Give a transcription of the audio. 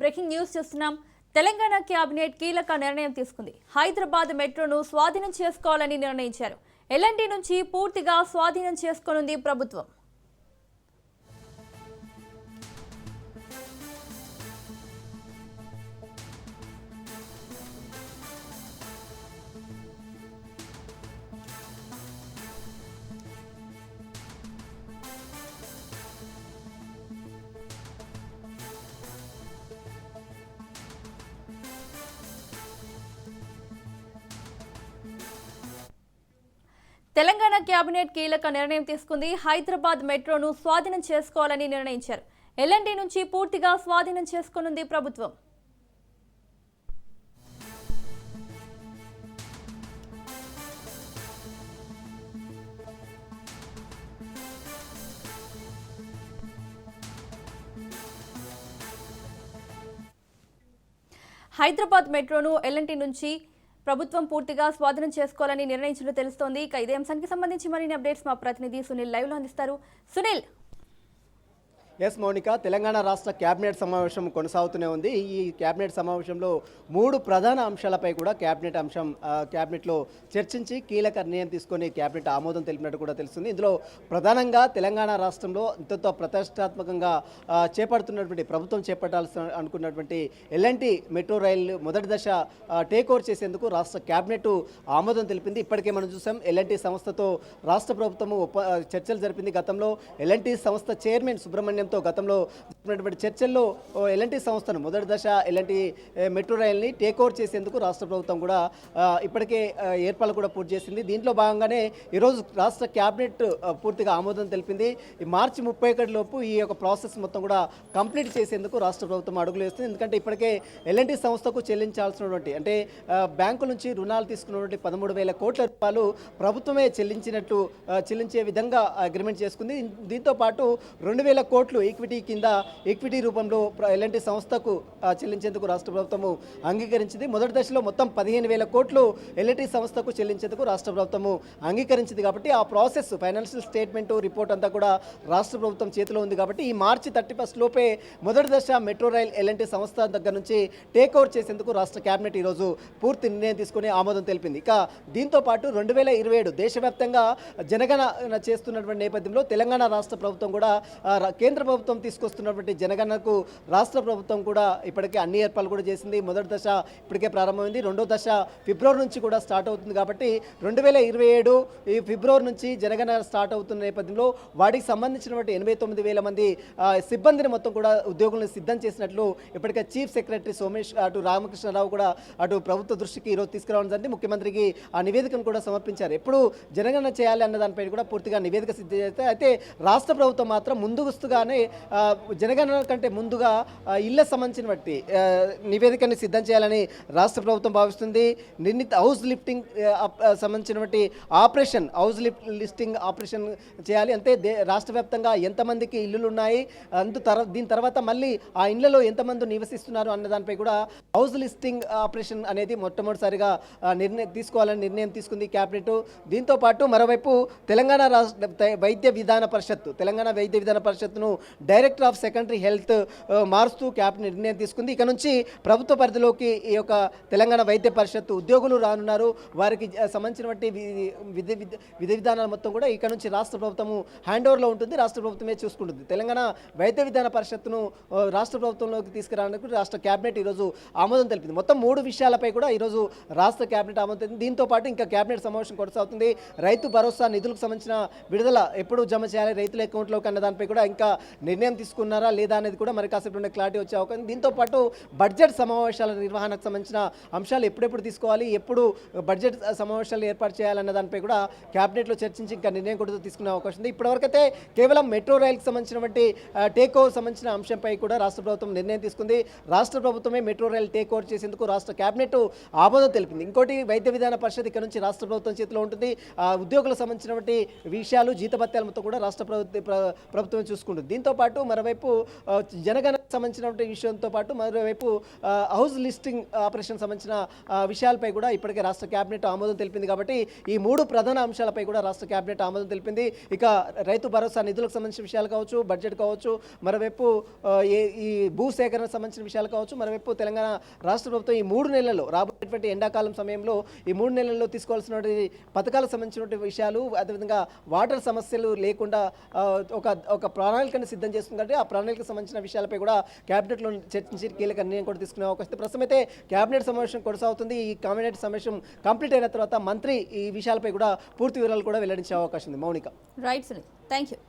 Breaking news చూస్తున్నాం. Telangana cabinet కీలక నిర్ణయం తీసుకుంది. హైదరాబాద్ మెట్రోను స్వాధీనం చేసుకోవాలని నిర్ణయించారు. ఎల్ఎన్టీ నుంచి పూర్తిగా స్వాధీనం చేసుకోనుంది ప్రభుత్వం. తెలంగాణ కేబినెట్ కీలక నిర్ణయం తీసుకుంది. హైదరాబాద్ మెట్రోను స్వాధీనం చేసుకోవాలని నిర్ణయించారు. ఎల్ఎన్టీ నుంచి పూర్తిగా స్వాధీనం చేసుకోనుంది ప్రభుత్వం. హైదరాబాద్ మెట్రోను ఎల్ఎన్టీ నుంచి ప్రభుత్వం పూర్తిగా స్వాధీనం చేసుకోవాలని నిర్ణయించినట్లు తెలుస్తోంది. ఇక ఇదే అంశానికి సంబంధించి మరిన్ని అప్డేట్స్ మా ప్రతినిధి సునీల్ లైవ్ లో అందిస్తారు. సునీల్. ఎస్ మౌనిక, తెలంగాణ రాష్ట్ర కేబినెట్ సమావేశం కొనసాగుతూనే ఉంది. ఈ కేబినెట్ సమావేశంలో 3 ప్రధాన అంశాలపై కూడా కేబినెట్లో చర్చించి కీలక నిర్ణయం తీసుకొని కేబినెట్ ఆమోదం తెలిపినట్టు కూడా తెలుస్తుంది. ఇందులో ప్రధానంగా తెలంగాణ రాష్ట్రంలో ఎంతో ప్రతిష్టాత్మకంగా ప్రభుత్వం చేపట్టాల్సి అనుకున్నటువంటి ఎల్ఎన్టీ మెట్రో రైలు మొదటి దశ టేక్ ఓవర్ చేసేందుకు రాష్ట్ర కేబినెట్ ఆమోదం తెలిపింది. ఇప్పటికే మనం చూసాం, ఎల్ఎన్టీ సంస్థతో రాష్ట్ర ప్రభుత్వము చర్చలు జరిపింది. గతంలో ఎల్ఎన్టీ సంస్థ చైర్మన్ సుబ్రహ్మణ్యంతో గతంలో జరిపినటువంటి చర్చల్లో ఎల్ఎన్టీ సంస్థను మొదటి దశ ఎల్ఎన్టీ మెట్రో రైల్ని టేక్ ఓవర్ చేసేందుకు రాష్ట్ర ప్రభుత్వం కూడా ఇప్పటికే ఏర్పాట్లు కూడా పూర్తి చేసింది. దీంట్లో భాగంగానే ఈరోజు రాష్ట్ర క్యాబినెట్ పూర్తిగా ఆమోదం తెలిపింది. ఈ మార్చి 31 లోపు ఈ యొక్క ప్రాసెస్ మొత్తం కూడా కంప్లీట్ చేసేందుకు రాష్ట్ర ప్రభుత్వం అడుగులు వేస్తుంది. ఎందుకంటే ఇప్పటికే ఎల్ఎన్టీ సంస్థకు చెల్లించాల్సినటువంటి అంటే బ్యాంకు నుంచి రుణాలు తీసుకున్నటువంటి 13,000 కోట్ల రూపాయలు ప్రభుత్వమే చెల్లించే విధంగా అగ్రిమెంట్ చేసుకుంది. దీంతో పాటు 2,000 కోట్లు ఈక్విటీ రూపంలో ఎల్ఎన్టీ సంస్థకు చెల్లించేందుకు రాష్ట్ర ప్రభుత్వము అంగీకరించింది. మొదటి దశలో మొత్తం 15,000 కోట్లు ఎల్ఎన్టీ సంస్థకు చెల్లించేందుకు రాష్ట్ర ప్రభుత్వము అంగీకరించింది. కాబట్టి ఆ ప్రాసెస్ ఫైనాన్షియల్ స్టేట్మెంట్ రిపోర్ట్ అంతా కూడా రాష్ట్ర ప్రభుత్వం చేతిలో ఉంది. కాబట్టి ఈ మార్చి 31 లోపే మొదటి దశ మెట్రో రైల్ ఎల్ఎన్టీ సంస్థ దగ్గర నుంచి టేక్ ఓవర్ చేసేందుకు రాష్ట్ర కేబినెట్ ఈరోజు పూర్తి నిర్ణయం తీసుకుని ఆమోదం తెలిపింది. ఇక దీంతో పాటు 2027 దేశవ్యాప్తంగా జనగణన చేస్తున్నటువంటి నేపథ్యంలో తెలంగాణ రాష్ట్ర ప్రభుత్వం కూడా కేంద్ర ప్రభుత్వం తీసుకొస్తున్నటువంటి జనగణనకు రాష్ట్ర ప్రభుత్వం కూడా ఇప్పటికే అన్ని ఏర్పాట్లు కూడా చేసింది. మొదటి దశ ఇప్పటికే ప్రారంభమైంది. రెండో దశ ఫిబ్రవరి నుంచి కూడా స్టార్ట్ అవుతుంది. కాబట్టి 2027 ఈ ఫిబ్రవరి నుంచి జనగణన స్టార్ట్ అవుతున్న నేపథ్యంలో వాటికి సంబంధించినటువంటి 89,000 మంది సిబ్బందిని మొత్తం కూడా ఉద్యోగులను సిద్ధం చేసినట్లు ఇప్పటికే చీఫ్ సెక్రటరీ సోమేష్ అటు రామకృష్ణరావు కూడా అటు ప్రభుత్వ దృష్టికి ఈరోజు తీసుకురావడం జరిగింది. ముఖ్యమంత్రికి ఆ నివేదికను కూడా సమర్పించారు. ఎప్పుడు జనగణన చేయాలి అన్న దానిపై కూడా పూర్తిగా నివేదిక సిద్ధం చేస్తే అయితే రాష్ట్ర ప్రభుత్వం మాత్రం ముందుగానే జనగణన కంటే ముందుగా ఇళ్లకు సంబంధించిన బట్టి నివేదికని సిద్ధం చేయాలని రాష్ట్ర ప్రభుత్వం భావిస్తుంది. నిర్ణీత హౌస్ లిఫ్టింగ్ సంబంధించినటువంటి లిస్టింగ్ ఆపరేషన్ చేయాలి. అంటే రాష్ట్ర వ్యాప్తంగా ఎంతమందికి ఇల్లులు ఉన్నాయి, దీని తర్వాత మళ్ళీ ఆ ఇళ్లలో ఎంతమంది నివసిస్తున్నారు అన్న దానిపై కూడా హౌస్ లిస్టింగ్ ఆపరేషన్ అనేది మొట్టమొదటిసారిగా తీసుకోవాలని నిర్ణయం తీసుకుంది క్యాబినెట్. దీంతో పాటు మరోవైపు తెలంగాణ వైద్య విధాన పరిషత్తును డైరెక్టర్ ఆఫ్ సెకండరీ హెల్త్ మారుస్తూ క్యాబినెట్ నిర్ణయం తీసుకుంది. ఇక నుంచి ప్రభుత్వ పరిధిలోకి ఈ యొక్క తెలంగాణ వైద్య పరిషత్తు ఉద్యోగులు రానున్నారు. వారికి సంబంధించినటువంటి విధి విధానాలు మొత్తం కూడా ఇక నుంచి రాష్ట్ర ప్రభుత్వము హ్యాండ్ ఓవర్లో ఉంటుంది. రాష్ట్ర ప్రభుత్వమే చూసుకుంటుంది. తెలంగాణ వైద్య విధాన పరిషత్తును రాష్ట్ర ప్రభుత్వంలోకి తీసుకురావడానికి రాష్ట్ర కేబినెట్ ఈరోజు ఆమోదం తెలిపింది. మొత్తం 3 విషయాలపై కూడా ఈరోజు రాష్ట్ర కేబినెట్ ఆమోదం తెలిపింది. దీంతో పాటు ఇంకా కేబినెట్ సమావేశం కొనసాగుతుంది. రైతు భరోసా నిధులకు సంబంధించిన విడుదల ఎప్పుడు జమ చేయాలి రైతుల అకౌంట్లోకి అన్న దానిపై కూడా ఇంకా నిర్ణయం తీసుకున్నారా లేదా అనేది కూడా మరి కాసేపు క్లారిటీ వచ్చే అవకాశం. దీంతో పాటు బడ్జెట్ సమావేశాల నిర్వహణకు సంబంధించిన అంశాలు ఎప్పుడెప్పుడు తీసుకోవాలి, ఎప్పుడు బడ్జెట్ సమావేశాలు ఏర్పాటు చేయాలన్న దానిపై కూడా క్యాబినెట్లో చర్చించి ఇంకా నిర్ణయం కూడా తీసుకునే అవకాశం ఉంది. ఇప్పటివరకైతే కేవలం మెట్రో రైల్కి సంబంధించినటువంటి టేక్ ఓవర్ సంబంధించిన అంశంపై కూడా రాష్ట్ర ప్రభుత్వం నిర్ణయం తీసుకుంది. రాష్ట్ర ప్రభుత్వమే మెట్రో రైల్ టేక్ ఓవర్ చేసేందుకు రాష్ట్ర కేబినెట్ ఆమోదం తెలిపింది. ఇంకోటి వైద్య విధాన పరిషత్ ఇక్కడ నుంచి రాష్ట్ర ప్రభుత్వం చేతిలో ఉంటుంది. ఉద్యోగులకు సంబంధించినటువంటి విషయాలు జీతభత్యాల మొత్తం కూడా రాష్ట్ర ప్రభుత్వం చూసుకుంటుంది. దీంతో పాటు మరోవైపు జనగణనకు సంబంధించినటువంటి విషయంతో పాటు మరోవైపు హౌస్ లిస్టింగ్ ఆపరేషన్ సంబంధించిన విషయాలపై కూడా ఇప్పటికే రాష్ట్ర కేబినెట్ ఆమోదం తెలిపింది. కాబట్టి ఈ మూడు ప్రధాన అంశాలపై కూడా రాష్ట్ర కేబినెట్ ఆమోదం తెలిపింది. ఇక రైతు భరోసా నిధులకు సంబంధించిన విషయాలు కావచ్చు, బడ్జెట్ కావచ్చు, మరోవైపు ఈ భూ సేకరణకు సంబంధించిన విషయాలు కావచ్చు, మరోవైపు తెలంగాణ రాష్ట్ర ప్రభుత్వం ఈ 3 నెలల్లో రాబోయేటువంటి ఎండాకాలం సమయంలో ఈ 3 నెలల్లో తీసుకోవాల్సినటువంటి పథకాలకు సంబంధించినటువంటి విషయాలు, అదేవిధంగా వాటర్ సమస్యలు లేకుండా ఒక ప్రణాళికను సిద్ధం చేస్తుంది. కాబట్టి ఆ ప్రణాళికకు సంబంధించిన విషయాలపై కూడా కేబినెట్లో చర్చించి కీలక నిర్ణయం కూడా తీసుకునే అవకాశం. ప్రస్తుతం అయితే కేబినెట్ సమావేశం కొనసాగుతుంది. ఈ కేబినెట్ సమావేశం కంప్లీట్ అయిన తర్వాత మంత్రి ఈ విషయాలపై కూడా పూర్తి వివరాలు కూడా వెల్లడించే అవకాశం ఉంది. Mounika. Right Sunil, thank you.